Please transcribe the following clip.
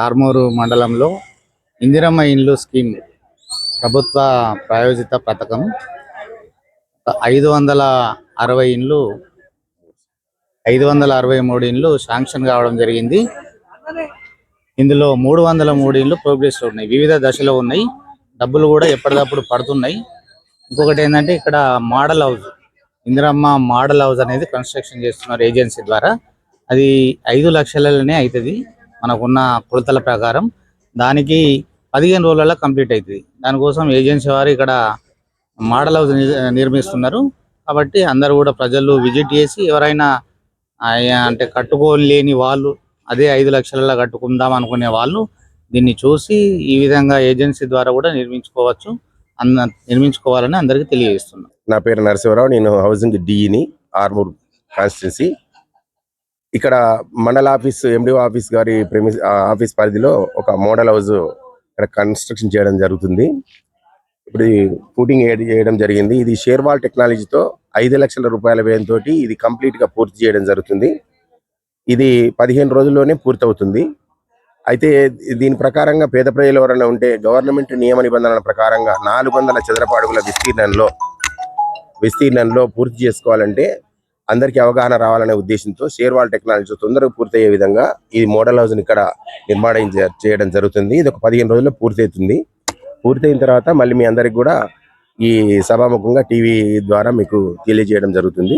ఆర్మూరు మండలంలో ఇందిరమ్మ ఇండ్లు స్కీమ్ ప్రభుత్వ ప్రాయోజిత పథకం 560 ఇండ్లు 563 ఇండ్లు శాంక్షన్ కావడం జరిగింది. ఇందులో 303 ఇండ్లు ప్రోగ్రెస్లో ఉన్నాయి, వివిధ దశలో ఉన్నాయి. డబ్బులు కూడా ఎప్పటికప్పుడు పడుతున్నాయి. ఇంకొకటి ఏంటంటే ఇక్కడ model house, Indiramma model house అనేది కన్స్ట్రక్షన్ చేస్తున్నారు ఏజెన్సీ ద్వారా. అది 5 లక్షలలోనే అవుతుంది మనకున్న కొలతల ప్రకారం. దానికి 15 రోజులలో కంప్లీట్ అవుతుంది. దానికోసం ఏజెన్సీ వారు ఇక్కడ మోడల్ హౌస్ నిర్మిస్తున్నారు. కాబట్టి అందరూ కూడా ప్రజలు విజిట్ చేసి ఎవరైనా అంటే కట్టుకోలేని వాళ్ళు, అదే 5 లక్షలలో కట్టుకుందాం అనుకునే వాళ్ళు దీన్ని చూసి ఈ విధంగా ఏజెన్సీ ద్వారా కూడా నిర్మించుకోవాలని అందరికీ తెలియజేస్తున్నాం. నా పేరు నరసింహరావు, నేను హౌసింగ్ డిఈని ఆర్మూర్ కాన్స్టిట్యున్సీ. ఇక్కడ మండల ఆఫీస్ ఎండిఓ ఆఫీస్ గారి ఆఫీస్ పరిధిలో ఒక మోడల్ హౌస్ ఇక్కడ కన్స్ట్రక్షన్ చేయడం జరుగుతుంది. ఇప్పుడు ఫూటింగ్ చేయడం జరిగింది. ఇది షేర్వాల్ టెక్నాలజీతో 5 లక్షల రూపాయల వ్యయంతో ఇది కంప్లీట్గా పూర్తి చేయడం జరుగుతుంది. ఇది 15 రోజుల్లోనే పూర్తవుతుంది. అయితే దీని ప్రకారంగా పేద ప్రజలు ఎవరైనా ఉంటే గవర్నమెంట్ నియమ నిబంధనల ప్రకారంగా 400 చదరపు అడుగుల విస్తీర్ణంలో పూర్తి చేసుకోవాలంటే అందరికీ అవగాహన రావాలనే ఉద్దేశంతో షేర్వాల్ టెక్నాలజీ తొందరగా పూర్తయ్యే విధంగా ఈ మోడల్ హౌస్ని ఇక్కడ నిర్మాణం చేయడం జరుగుతుంది. ఇది ఒక 15 రోజుల్లో పూర్తవుతుంది. పూర్తయిన తర్వాత మళ్ళీ మీ అందరికి కూడా ఈ సభాముఖంగా టీవీ ద్వారా మీకు తెలియజేయడం జరుగుతుంది.